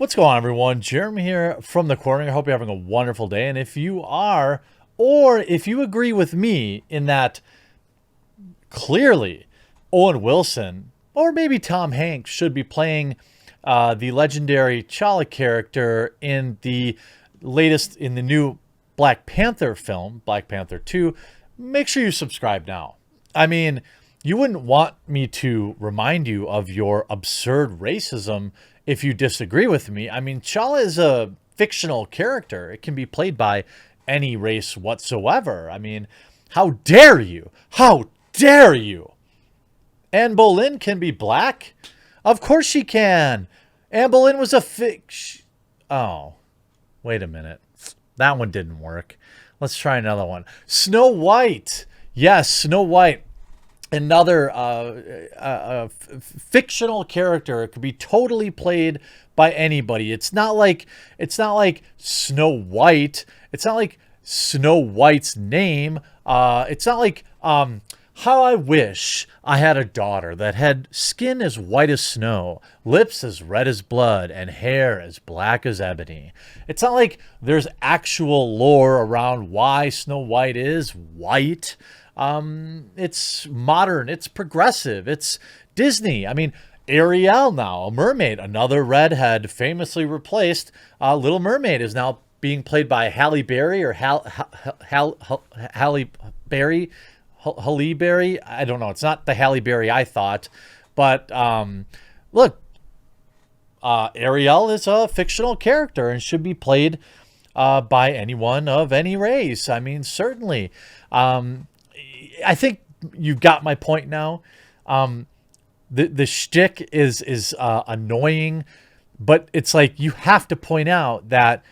What's going on, everyone? Jeremy here from the corner. I hope you're having a wonderful day. And if you are, or if you agree with me in that clearly Owen Wilson or maybe Tom Hanks should be playing the legendary T'Challa character in the new Black Panther film, Black Panther 2, make sure you subscribe now. I mean, you wouldn't want me to remind you of your absurd racism if you disagree with me. I mean, T'Challa is a fictional character. It can be played by any race whatsoever. I mean, how dare you? How dare you? Anne Boleyn can be black? Of course she can. Anne Boleyn was a Oh, wait a minute. That one didn't work. Let's try another one. Snow White. Yes, Snow White. Another fictional character. It could be totally played by anybody. It's not like Snow White. It's not like Snow White's name. It's not like how I wish I had a daughter that had skin as white as snow, lips as red as blood, and hair as black as ebony. It's not like there's actual lore around why Snow White is white. It's modern, it's progressive, it's Disney. I mean, Ariel now, a mermaid, another redhead, famously replaced. Little Mermaid is now being played by Halle Berry or Halle Berry. Halle Berry. I don't know. It's not the Halle Berry I thought, but look, Ariel is a fictional character and should be played by anyone of any race. I mean, certainly. I think you've got my point now. The shtick is annoying, but it's like you have to point out that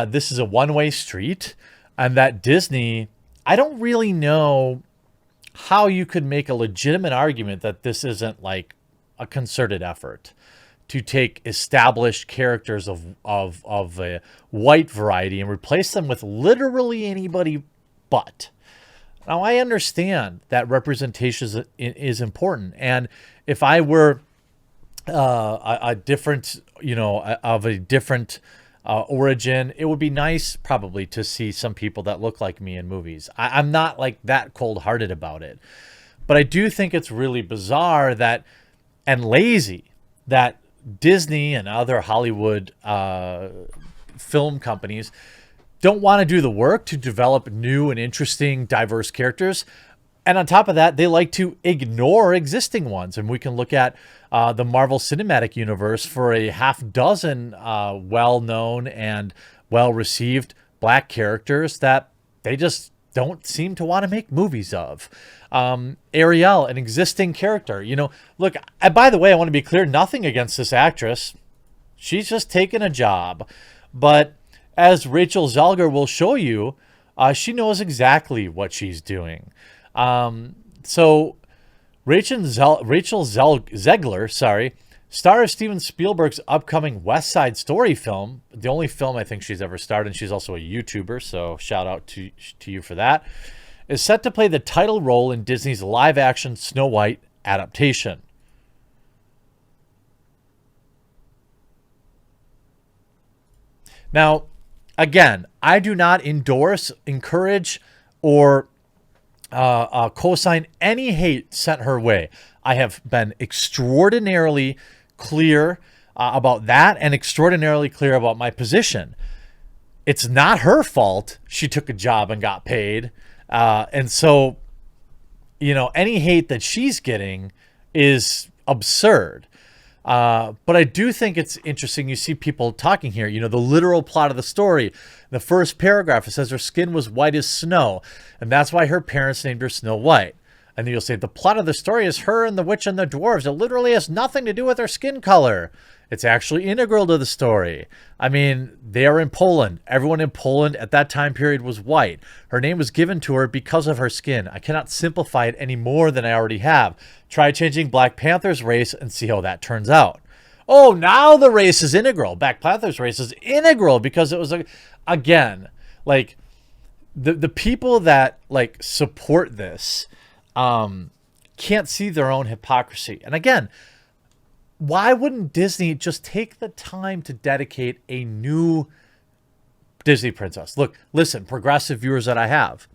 this is a one-way street, and that Disney. I don't really know how you could make a legitimate argument that this isn't like a concerted effort to take established characters of a white variety and replace them with literally anybody but. Now, I understand that representation is important. And if I were a different, of a different origin, it would be nice probably to see some people that look like me in movies. I'm not like that cold-hearted about it. But I do think it's really bizarre and lazy that Disney and other Hollywood film companies don't want to do the work to develop new and interesting, diverse characters. And on top of that, they like to ignore existing ones. And we can look at the Marvel Cinematic Universe for a half dozen well-known and well-received black characters that they just don't seem to want to make movies of. Ariel, an existing character. Look, by the way, I want to be clear, nothing against this actress. She's just taken a job. But as Rachel Zegler will show you, she knows exactly what she's doing. So Rachel Zegler, star of Steven Spielberg's upcoming West Side Story film, the only film I think she's ever starred in. She's also a YouTuber, so shout out to you for that. Is set to play the title role in Disney's live-action Snow White adaptation. Now, again, I do not endorse, encourage, or co-sign any hate sent her way. I have been extraordinarily clear about that and extraordinarily clear about my position. It's not her fault she took a job and got paid. And so, any hate that she's getting is absurd. But I do think it's interesting. You see people talking here, the literal plot of the story. The first paragraph, it says her skin was white as snow, and that's why her parents named her Snow White. And then you'll say the plot of the story is her and the witch and the dwarves. It literally has nothing to do with her skin color. It's actually integral to the story. I mean, they are in Poland. Everyone in Poland at that time period was white. Her name was given to her because of her skin. I cannot simplify it any more than I already have. Try changing Black Panther's race and see how that turns out. Oh, now the race is integral. Black Panther's race is integral because it was, again, like the people that like support this can't see their own hypocrisy. And again, why wouldn't Disney just take the time to dedicate a new Disney princess? Look, listen, progressive viewers that I have,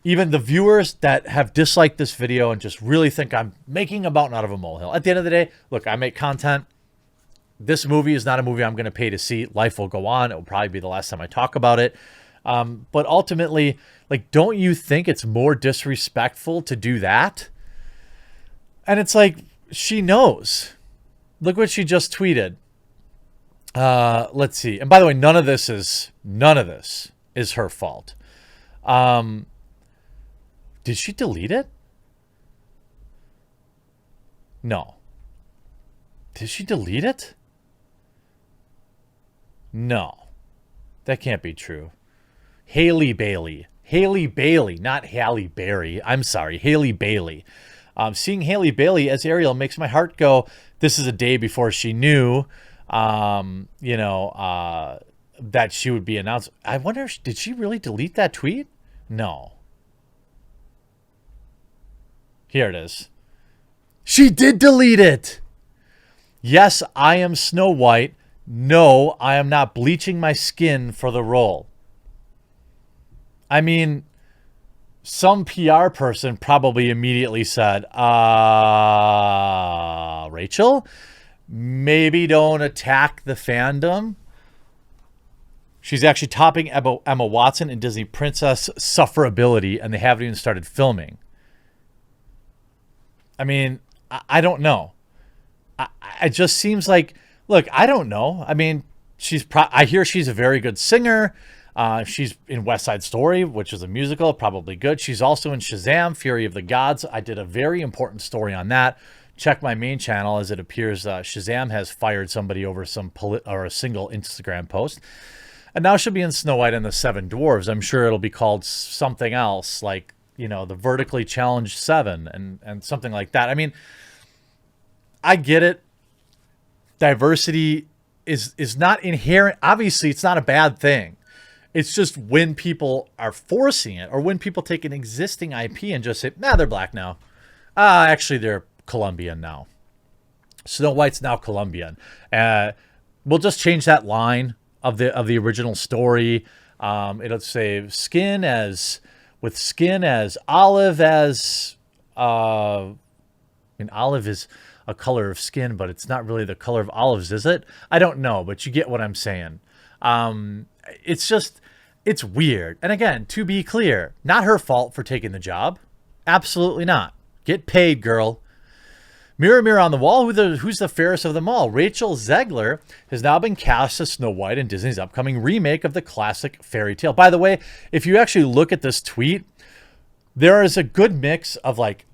even the viewers that have disliked this video and just really think I'm making a mountain out of a molehill. At the end of the day, look, I make content. This movie is not a movie I'm going to pay to see. Life will go on. It will probably be the last time I talk about it. But ultimately, like, don't you think it's more disrespectful to do that? And it's like, she knows. Look what she just tweeted. Let's see. And by the way, none of this is her fault. Did she delete it? No. Did she delete it? No. That can't be true. Haley Bailey, not Halle Berry. I'm sorry, Haley Bailey. Seeing Haley Bailey as Ariel makes my heart go, this is a day before she knew, that she would be announced. I wonder, did she really delete that tweet? No. Here it is. She did delete it. Yes, I am Snow White. No, I am not bleaching my skin for the role. I mean, some PR person probably immediately said, Rachel, maybe don't attack the fandom. She's actually topping Emma Watson in Disney Princess sufferability, and they haven't even started filming. I mean, I don't know. It just seems like, look, I don't know. I mean, I hear she's a very good singer. She's in West Side Story, which is a musical, probably good. She's also in Shazam, Fury of the Gods. I did a very important story on that. Check my main channel, as it appears Shazam has fired somebody over a single Instagram post. And now she'll be in Snow White and the Seven Dwarves. I'm sure it'll be called something else, like, the Vertically Challenged Seven and something like that. I mean, I get it. Diversity is not inherent. Obviously, it's not a bad thing. It's just when people are forcing it, or when people take an existing IP and just say, nah, they're black now. Actually, they're Colombian now. Snow White's now Colombian. We'll just change that line of the original story. It'll say skin as olive as, olive is a color of skin, but it's not really the color of olives, is it? I don't know, but you get what I'm saying. It's weird. And again, to be clear, not her fault for taking the job. Absolutely not. Get paid, girl. Mirror, mirror on the wall, who's the fairest of them all? Rachel Zegler has now been cast as Snow White in Disney's upcoming remake of the classic fairy tale. By the way, if you actually look at this tweet, there is a good mix of, like,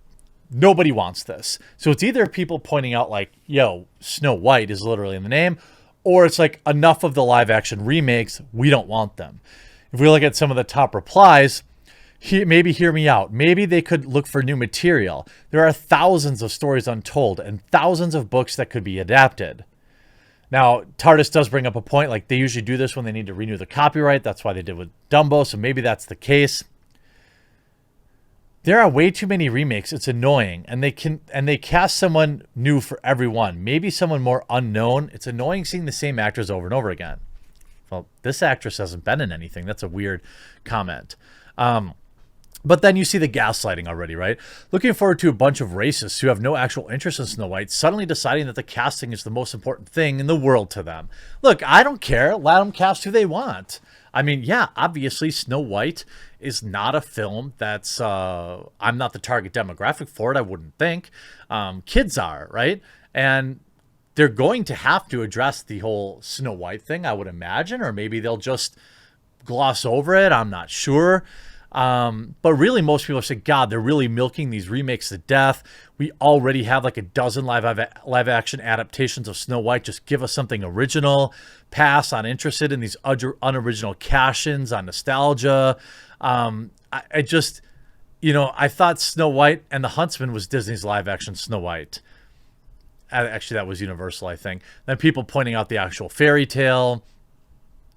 nobody wants this. So it's either people pointing out, like, yo, Snow White is literally in the name, or it's like, enough of the live action remakes, we don't want them. If we look at some of the top replies, maybe hear me out. Maybe they could look for new material. There are thousands of stories untold and thousands of books that could be adapted. Now, TARDIS does bring up a point, like, they usually do this when they need to renew the copyright. That's why they did with Dumbo, so maybe that's the case. There are way too many remakes. It's annoying. And they cast someone new for everyone. Maybe someone more unknown. It's annoying seeing the same actors over and over again. Well, this actress hasn't been in anything. That's a weird comment. But then you see the gaslighting already, right? Looking forward to a bunch of racists who have no actual interest in Snow White suddenly deciding that the casting is the most important thing in the world to them. Look, I don't care. Let them cast who they want. I mean, yeah, obviously Snow White is not a film that's, I'm not the target demographic for it, I wouldn't think. Kids are, right? And they're going to have to address the whole Snow White thing, I would imagine, or maybe they'll just gloss over it. I'm not sure. But really, most people are saying, God, they're really milking these remakes to death. We already have like a dozen live action adaptations of Snow White. Just give us something original. Pass on interested in these unoriginal cash-ins on nostalgia. I just, I thought Snow White and the Huntsman was Disney's live action Snow White. Actually, that was Universal, I think. Then people pointing out the actual fairy tale.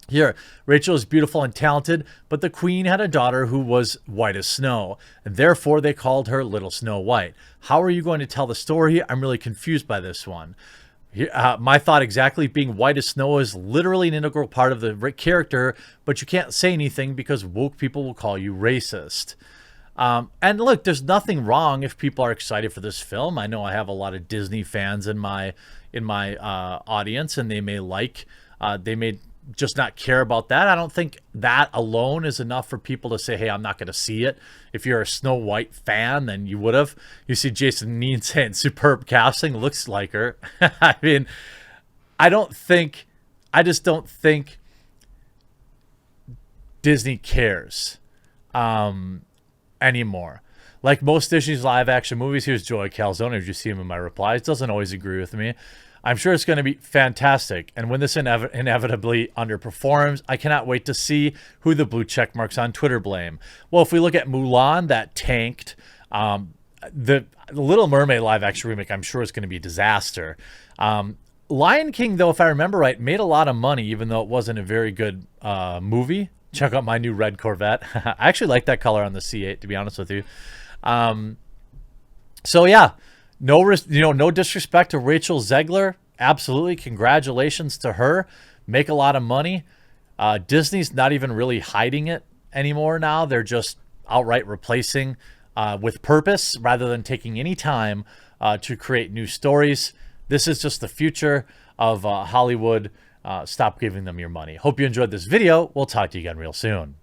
Here, Rachel is beautiful and talented, but the queen had a daughter who was white as snow, and therefore they called her Little Snow White. How are you going to tell the story? I'm really confused by this one. My thought exactly, being white as snow is literally an integral part of the character, but you can't say anything because woke people will call you racist. And look, there's nothing wrong if people are excited for this film. I know I have a lot of Disney fans in my audience, and they may just not care about that. I don't think that alone is enough for people to say, hey, I'm not going to see it. If you're a Snow White fan, then you would have. You see Jason Neen saying superb casting, looks like her. I mean, I just don't think Disney cares anymore. Like most Disney's live action movies, here's Joey Calzone, as you see him in my replies, doesn't always agree with me. I'm sure it's going to be fantastic. And when this inevitably underperforms, I cannot wait to see who the blue check marks on Twitter blame. Well, if we look at Mulan, that tanked. The Little Mermaid live action remake, I'm sure is going to be a disaster. Lion King, though, if I remember right, made a lot of money, even though it wasn't a very good movie. Check out my new red Corvette. I actually like that color on the C8, to be honest with you. So yeah, no disrespect to Rachel Zegler. Absolutely, congratulations to her. Make a lot of money. Disney's not even really hiding it anymore now. They're just outright replacing with purpose rather than taking any time to create new stories. This is just the future of Hollywood. Stop giving them your money. Hope you enjoyed this video. We'll talk to you again real soon.